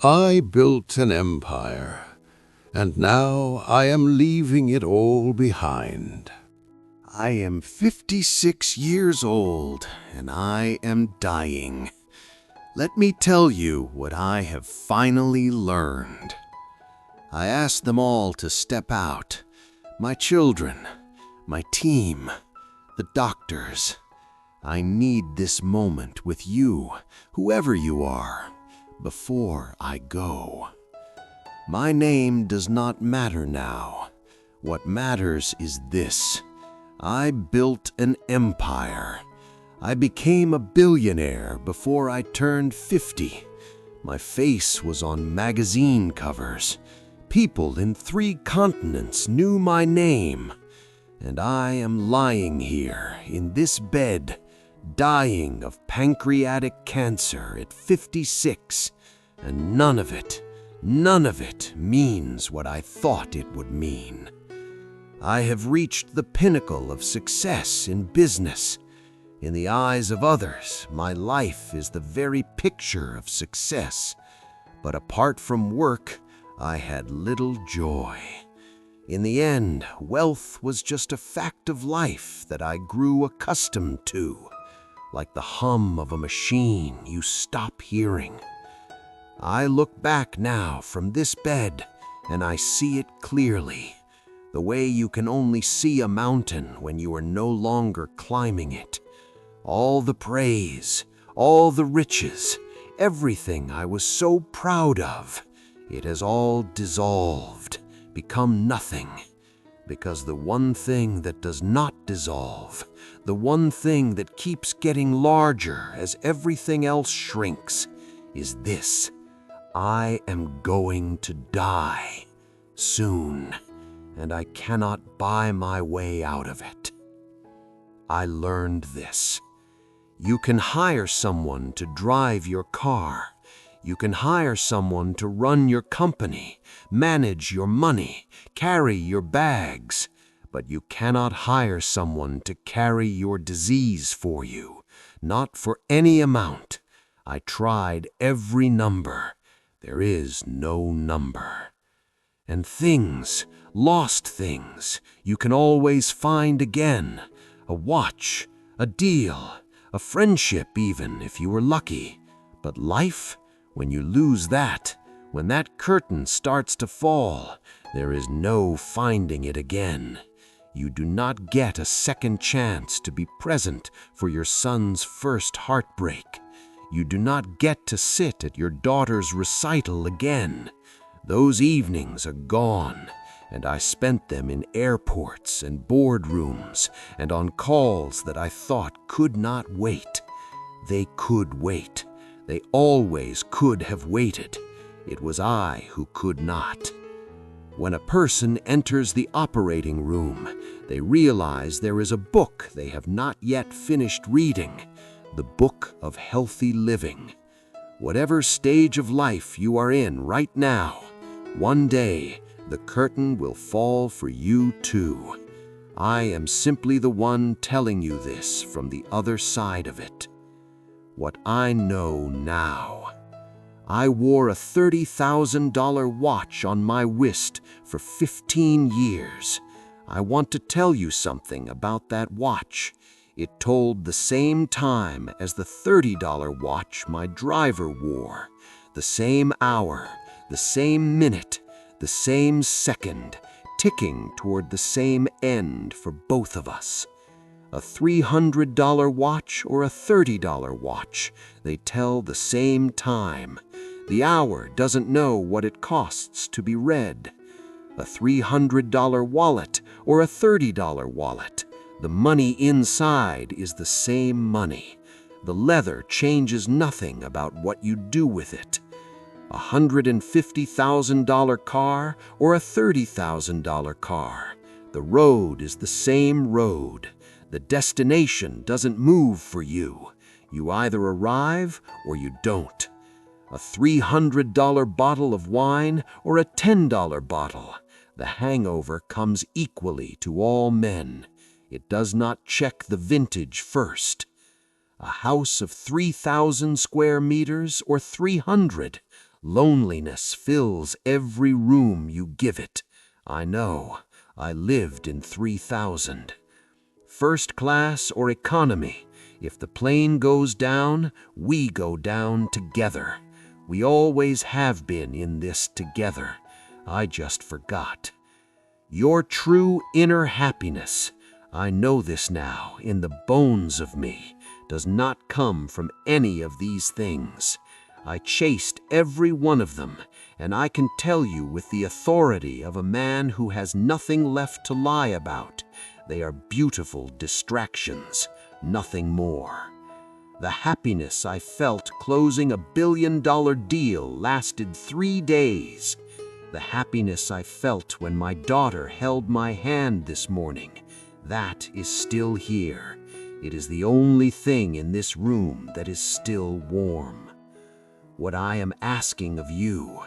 I built an empire, and now I am leaving it all behind. I am 56 years old, and I am dying. Let me tell you what I have finally learned. I asked them all to step out. My children, my team, the doctors. I need this moment with you, whoever you are, before I go. My name does not matter now. What matters is this. I built an empire. I became a billionaire before I turned 50. My face was on magazine covers. People in 3 continents knew my name. And I am lying here in this bed, dying of pancreatic cancer at 56, and none of it means what I thought it would mean. I have reached the pinnacle of success in business. In the eyes of others, my life is the very picture of success. But apart from work, I had little joy. In the end, wealth was just a fact of life that I grew accustomed to, like the hum of a machine you stop hearing. I look back now from this bed, and I see it clearly, the way you can only see a mountain when you are no longer climbing it. All the praise, all the riches, everything I was so proud of, it has all dissolved, become nothing. Because the one thing that does not dissolve, the one thing that keeps getting larger as everything else shrinks, is this. I am going to die soon, and I cannot buy my way out of it. I learned this. You can hire someone to drive your car. You can hire someone to run your company, manage your money, carry your bags, but you cannot hire someone to carry your disease for you, not for any amount. I tried every number. There is no number. And things, lost things, you can always find again. A watch, a deal, a friendship even if you were lucky. But life? When you lose that, when that curtain starts to fall, there is no finding it again. You do not get a second chance to be present for your son's first heartbreak. You do not get to sit at your daughter's recital again. Those evenings are gone, and I spent them in airports and boardrooms and on calls that I thought could not wait. They could wait. They always could have waited. It was I who could not. When a person enters the operating room, they realize there is a book they have not yet finished reading, the book of healthy living. Whatever stage of life you are in right now, one day the curtain will fall for you too. I am simply the one telling you this from the other side of it. What I know now. I wore a $30,000 watch on my wrist for 15 years. I want to tell you something about that watch. It told the same time as the $30 watch my driver wore, the same hour, the same minute, the same second, ticking toward the same end for both of us. A $300 watch or a $30 watch, they tell the same time. The hour doesn't know what it costs to be read. A $300 wallet or a $30 wallet, the money inside is the same money. The leather changes nothing about what you do with it. A $150,000 car or a $30,000 car, the road is the same road. The destination doesn't move for you. You either arrive or you don't. A $300 bottle of wine or a $10 bottle. The hangover comes equally to all men. It does not check the vintage first. A house of 3,000 square meters or 300. Loneliness fills every room you give it. I know. I lived in 3000. First class or economy, if the plane goes down, we go down together. We always have been in this together. I just forgot. Your true inner happiness, I know this now in the bones of me, does not come from any of these things. I chased every one of them, and I can tell you with the authority of a man who has nothing left to lie about, they are beautiful distractions, nothing more. The happiness I felt closing a billion-dollar deal lasted 3 days. The happiness I felt when my daughter held my hand this morning, that is still here. It is the only thing in this room that is still warm. What I am asking of you,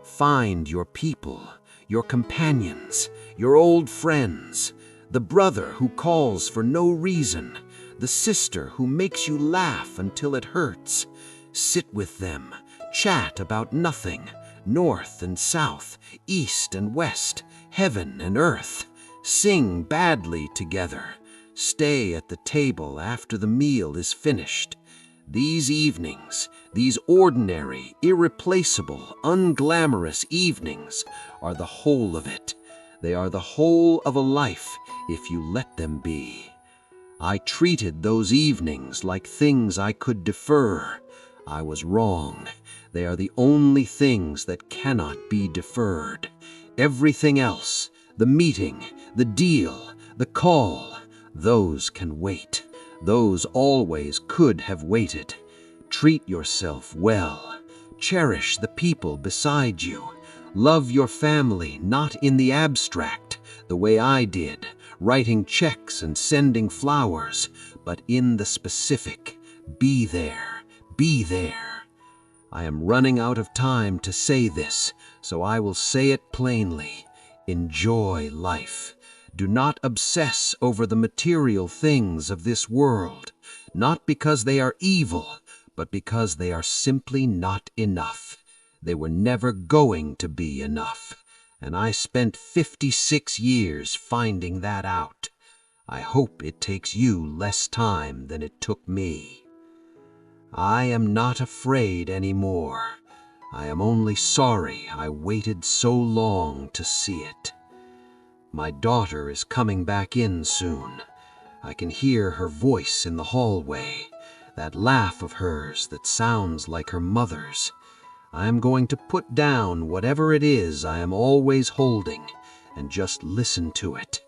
find your people, your companions, your old friends, the brother who calls for no reason, the sister who makes you laugh until it hurts. Sit with them, chat about nothing, north and south, east and west, heaven and earth. Sing badly together. Stay at the table after the meal is finished. These evenings, these ordinary, irreplaceable, unglamorous evenings, are the whole of it. They are the whole of a life if you let them be. I treated those evenings like things I could defer. I was wrong. They are the only things that cannot be deferred. Everything else, the meeting, the deal, the call, those can wait. Those always could have waited. Treat yourself well. Cherish the people beside you. Love your family not in the abstract, the way I did, writing checks and sending flowers, but in the specific. Be there. Be there. I am running out of time to say this, so I will say it plainly. Enjoy life. Do not obsess over the material things of this world, not because they are evil, but because they are simply not enough. They were never going to be enough, and I spent 56 years finding that out. I hope it takes you less time than it took me. I am not afraid anymore. I am only sorry I waited so long to see it. My daughter is coming back in soon. I can hear her voice in the hallway, that laugh of hers that sounds like her mother's. I am going to put down whatever it is I am always holding and just listen to it.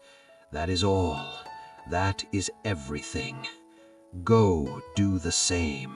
That is all. That is everything. Go do the same.